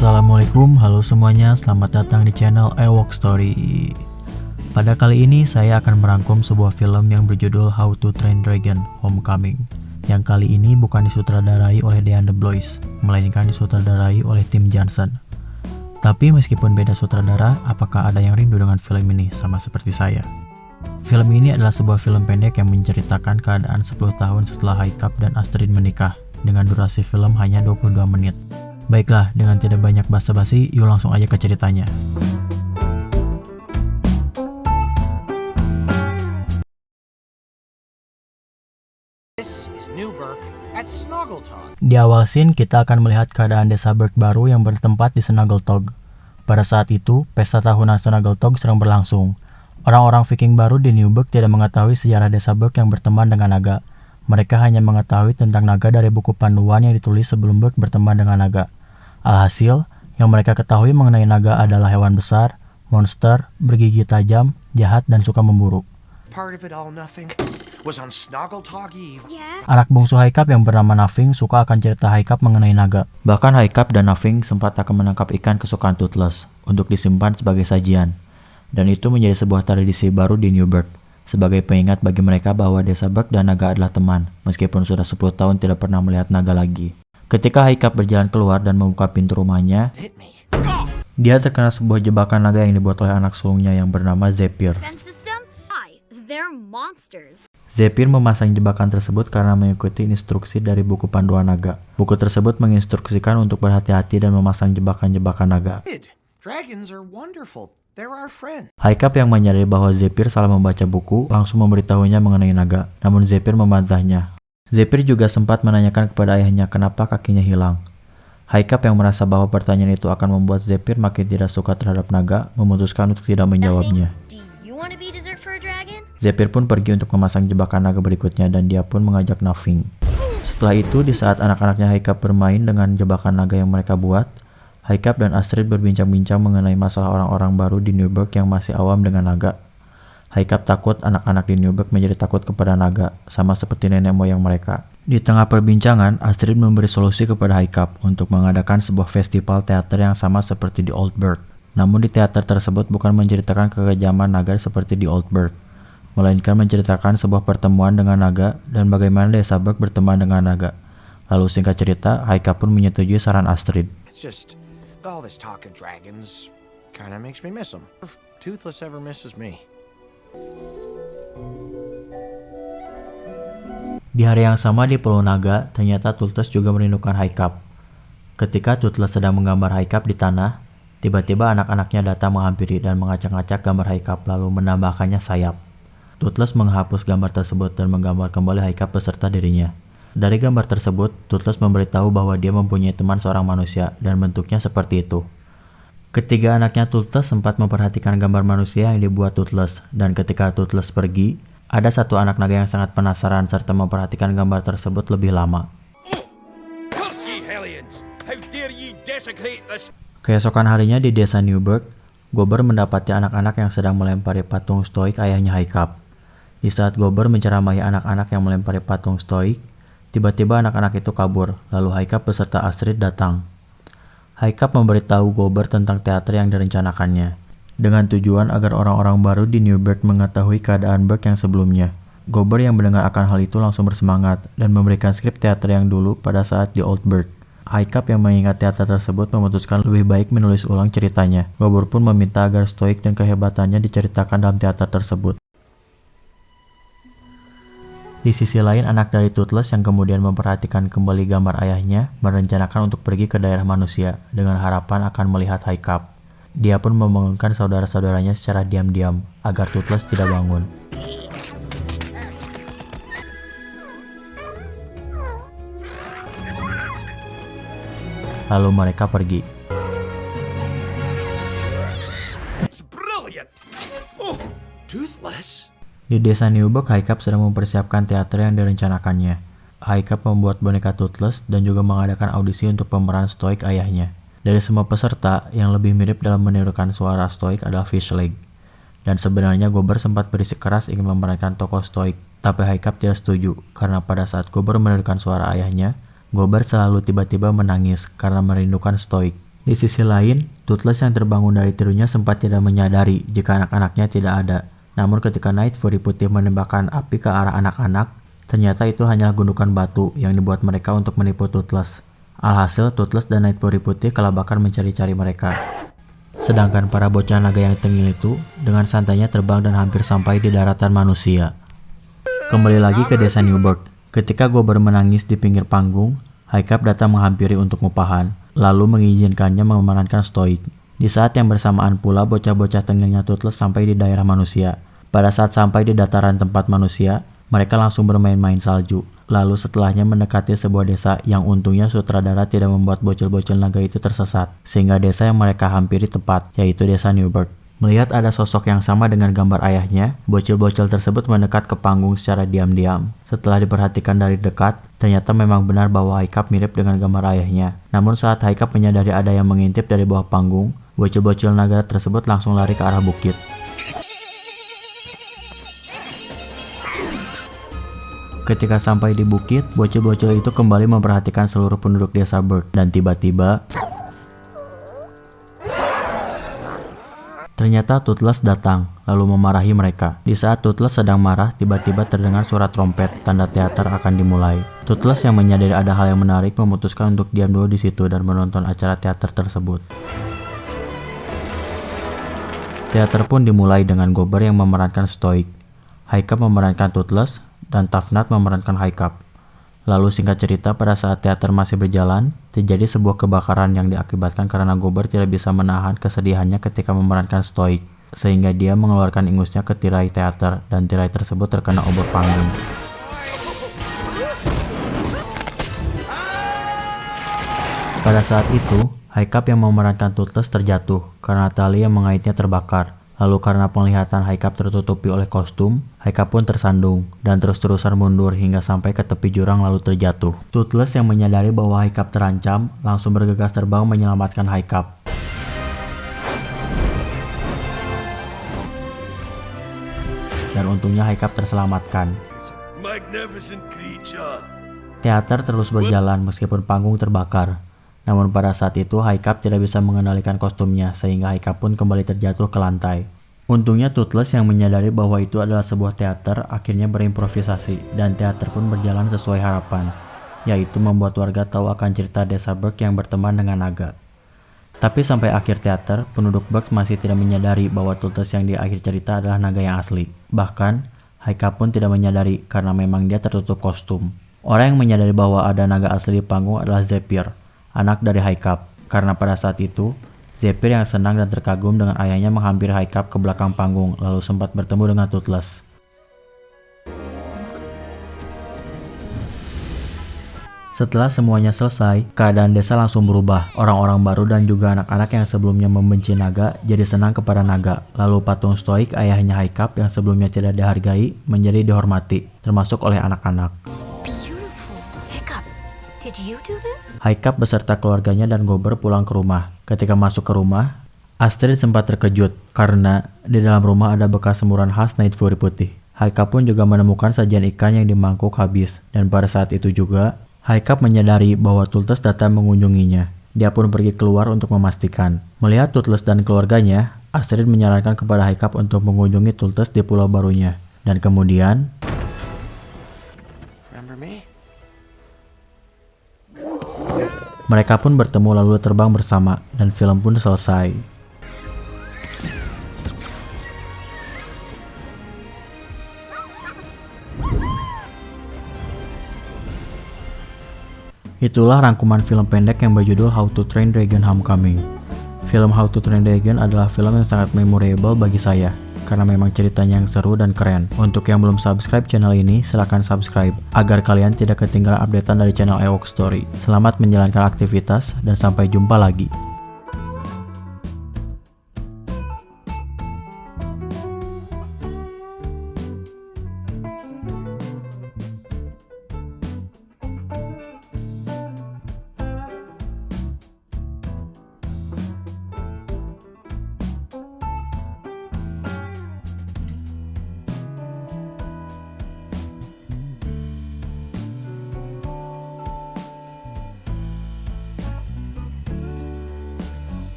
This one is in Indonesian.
Assalamualaikum, halo semuanya, selamat datang di channel Ewok Story. Pada kali ini saya akan merangkum sebuah film yang berjudul How to Train Dragon Homecoming, yang kali ini bukan disutradarai oleh Dean DeBlois, melainkan disutradarai oleh Tim Johnson. Tapi meskipun beda sutradara, apakah ada yang rindu dengan film ini sama seperti saya? Film ini adalah sebuah film pendek yang menceritakan keadaan 10 tahun setelah Haikap dan Astrid menikah, dengan durasi film hanya 22 menit. Baiklah, dengan tidak banyak basa-basi, yuk langsung aja ke ceritanya. Di awal scene, kita akan melihat keadaan desa Berg baru yang bertempat di Snaggletog. Pada saat itu, pesta tahunan Snaggletog sedang berlangsung. Orang-orang Viking baru di Newburg tidak mengetahui sejarah desa Berg yang berteman dengan naga. Mereka hanya mengetahui tentang naga dari buku panduan yang ditulis sebelum Berg berteman dengan naga. Alhasil, yang mereka ketahui mengenai naga adalah hewan besar, monster, bergigi tajam, jahat, dan suka memburu. Anak bungsu Haikap yang bernama Nafing suka akan cerita Haikap mengenai naga. Bahkan Haikap dan Nafing sempat akan menangkap ikan kesukaan Toothless untuk disimpan sebagai sajian. Dan itu menjadi sebuah tradisi baru di Newburg, sebagai pengingat bagi mereka bahwa desa Berg dan naga adalah teman, meskipun sudah 10 tahun tidak pernah melihat naga lagi. Ketika Haikap berjalan keluar dan membuka pintu rumahnya, dia terkena sebuah jebakan naga yang dibuat oleh anak sulungnya yang bernama Zephyr. Zephyr memasang jebakan tersebut karena mengikuti instruksi dari buku panduan naga. Buku tersebut menginstruksikan untuk berhati-hati dan memasang jebakan-jebakan naga. Haikap yang menyadari bahwa Zephyr salah membaca buku, langsung memberitahunya mengenai naga, namun Zephyr membantahnya. Zephyr juga sempat menanyakan kepada ayahnya kenapa kakinya hilang. Haikap yang merasa bahwa pertanyaan itu akan membuat Zephyr makin tidak suka terhadap naga, memutuskan untuk tidak menjawabnya. Zephyr pun pergi untuk memasang jebakan naga berikutnya dan dia pun mengajak Nafing. Setelah itu, di saat anak-anaknya Haikap bermain dengan jebakan naga yang mereka buat, Haikap dan Astrid berbincang-bincang mengenai masalah orang-orang baru di Newburg yang masih awam dengan naga. Haikap takut anak-anak di Newburg menjadi takut kepada naga, sama seperti nenek moyang mereka. Di tengah perbincangan, Astrid memberi solusi kepada Haikap untuk mengadakan sebuah festival teater yang sama seperti di Old Burg. Namun di teater tersebut bukan menceritakan kekejaman naga seperti di Old Burg, melainkan menceritakan sebuah pertemuan dengan naga dan bagaimana desa Berg berteman dengan naga. Lalu singkat cerita, Haikap pun menyetujui saran Astrid. Di hari yang sama di Pulau Naga, ternyata Toothless juga merindukan Haikap. Ketika Toothless sedang menggambar Haikap di tanah, tiba-tiba anak-anaknya datang menghampiri dan mengacak-acak gambar Haikap lalu menambahkannya sayap. Toothless menghapus gambar tersebut dan menggambar kembali Haikap beserta dirinya. Dari gambar tersebut, Toothless memberitahu bahwa dia mempunyai teman seorang manusia dan bentuknya seperti itu. Ketiga anaknya Toothless sempat memperhatikan gambar manusia yang dibuat Toothless, dan ketika Toothless pergi, ada satu anak naga yang sangat penasaran serta memperhatikan gambar tersebut lebih lama. Keesokan harinya di desa Newburg, Gober mendapati anak-anak yang sedang melempari patung stoik ayahnya Haikap. Di saat Gober menceramahi anak-anak yang melempari patung stoik, tiba-tiba anak-anak itu kabur, lalu Haikap beserta Astrid datang. Haikap memberitahu Gober tentang teater yang direncanakannya, dengan tujuan agar orang-orang baru di Newburg mengetahui keadaan Berg yang sebelumnya. Gober yang mendengar akan hal itu langsung bersemangat dan memberikan skrip teater yang dulu pada saat di Old Burg. Haikap yang mengingat teater tersebut memutuskan lebih baik menulis ulang ceritanya. Gober pun meminta agar stoik dan kehebatannya diceritakan dalam teater tersebut. Di sisi lain, anak dari Toothless yang kemudian memperhatikan kembali gambar ayahnya merencanakan untuk pergi ke daerah manusia dengan harapan akan melihat Haikap. Dia pun membangunkan saudara-saudaranya secara diam-diam agar Toothless tidak bangun. Lalu mereka pergi. Di desa Newburg, Haikap sedang mempersiapkan teater yang direncanakannya. Haikap membuat boneka Toothless dan juga mengadakan audisi untuk pemeran stoik ayahnya. Dari semua peserta, yang lebih mirip dalam menirukan suara stoik adalah Fish Leg. Dan sebenarnya Gobber sempat berisikeras ingin memerankan tokoh stoik, tapi Haikap tidak setuju karena pada saat Gobber menirukan suara ayahnya, Gobber selalu tiba-tiba menangis karena merindukan stoik. Di sisi lain, Toothless yang terbangun dari tirunya sempat tidak menyadari jika anak-anaknya tidak ada. Namun ketika Night Fury Putih menembakkan api ke arah anak-anak, ternyata itu hanyalah gundukan batu yang dibuat mereka untuk menipu Toothless. Alhasil, Toothless dan Night Fury Putih kelabakan mencari-cari mereka. Sedangkan para bocah naga yang tengil itu dengan santainya terbang dan hampir sampai di daratan manusia. Kembali lagi ke desa Newburg. Ketika Gobber menangis di pinggir panggung, Haikap datang menghampiri untuk ngupahan, lalu mengizinkannya memerankan stoik. Di saat yang bersamaan pula bocah-bocah tengilnya Toothless sampai di daerah manusia. Pada saat sampai di dataran tempat manusia, mereka langsung bermain-main salju. Lalu setelahnya mendekati sebuah desa yang untungnya sutradara tidak membuat bocil-bocil naga itu tersesat, sehingga desa yang mereka hampiri tepat, yaitu desa Newburg. Melihat ada sosok yang sama dengan gambar ayahnya, bocil-bocil tersebut mendekat ke panggung secara diam-diam. Setelah diperhatikan dari dekat, ternyata memang benar bahwa Haikap mirip dengan gambar ayahnya. Namun saat Haikap menyadari ada yang mengintip dari bawah panggung, bocil-bocil naga tersebut langsung lari ke arah bukit. Ketika sampai di bukit, bocil-bocil itu kembali memperhatikan seluruh penduduk desa Berg. Dan tiba-tiba, ternyata Toothless datang, lalu memarahi mereka. Di saat Toothless sedang marah, tiba-tiba terdengar suara trompet, tanda teater akan dimulai. Toothless yang menyadari ada hal yang menarik memutuskan untuk diam dulu di situ dan menonton acara teater tersebut. Teater pun dimulai dengan Gobber yang memerankan stoik, Haikap memerankan Toothless, dan Tafnat memerankan Haikap. Lalu singkat cerita, pada saat teater masih berjalan, terjadi sebuah kebakaran yang diakibatkan karena Gobber tidak bisa menahan kesedihannya ketika memerankan stoik, sehingga dia mengeluarkan ingusnya ke tirai teater dan tirai tersebut terkena obor panggung. Pada saat itu, Haikap yang memerankan Toothless terjatuh karena tali yang mengaitnya terbakar. Lalu karena penglihatan Haikap tertutupi oleh kostum, Haikap pun tersandung dan terus-terusan mundur hingga sampai ke tepi jurang lalu terjatuh. Toothless yang menyadari bahwa Haikap terancam, langsung bergegas terbang menyelamatkan Haikap. Dan untungnya Haikap terselamatkan. Teater terus berjalan meskipun panggung terbakar. Namun pada saat itu Haikap tidak bisa mengendalikan kostumnya sehingga Haikap pun kembali terjatuh ke lantai. Untungnya Toothless yang menyadari bahwa itu adalah sebuah teater akhirnya berimprovisasi dan teater pun berjalan sesuai harapan, yaitu membuat warga tahu akan cerita desa Berg yang berteman dengan naga. Tapi sampai akhir teater, penduduk Berg masih tidak menyadari bahwa Toothless yang di akhir cerita adalah naga yang asli. Bahkan, Haikap pun tidak menyadari karena memang dia tertutup kostum. Orang yang menyadari bahwa ada naga asli di panggung adalah Zephyr, anak dari Haikap, karena pada saat itu, Zephyr yang senang dan terkagum dengan ayahnya menghampiri Haikap ke belakang panggung lalu sempat bertemu dengan Toothless. Setelah semuanya selesai, keadaan desa langsung berubah. Orang-orang baru dan juga anak-anak yang sebelumnya membenci naga jadi senang kepada naga. Lalu patung stoik ayahnya Haikap yang sebelumnya tidak dihargai menjadi dihormati, termasuk oleh anak-anak. Haikap beserta keluarganya dan Gobber pulang ke rumah. Ketika masuk ke rumah, Astrid sempat terkejut karena di dalam rumah ada bekas semburan khas Night Fury Putih. Haikap pun juga menemukan sajian ikan yang di mangkuk habis, dan pada saat itu juga Haikap menyadari bahwa Toothless datang mengunjunginya. Dia pun pergi keluar untuk memastikan. Melihat Toothless dan keluarganya, Astrid menyarankan kepada Haikap untuk mengunjungi Toothless di pulau barunya. Dan kemudian mereka pun bertemu lalu terbang bersama, dan film pun selesai. Itulah rangkuman film pendek yang berjudul How to Train Dragon Homecoming. Film How to Train Dragon adalah film yang sangat memorable bagi saya, karena memang ceritanya yang seru dan keren. Untuk yang belum subscribe channel ini, silahkan subscribe, agar kalian tidak ketinggalan updatean dari channel Ewok Story. Selamat menjalankan aktivitas, dan sampai jumpa lagi.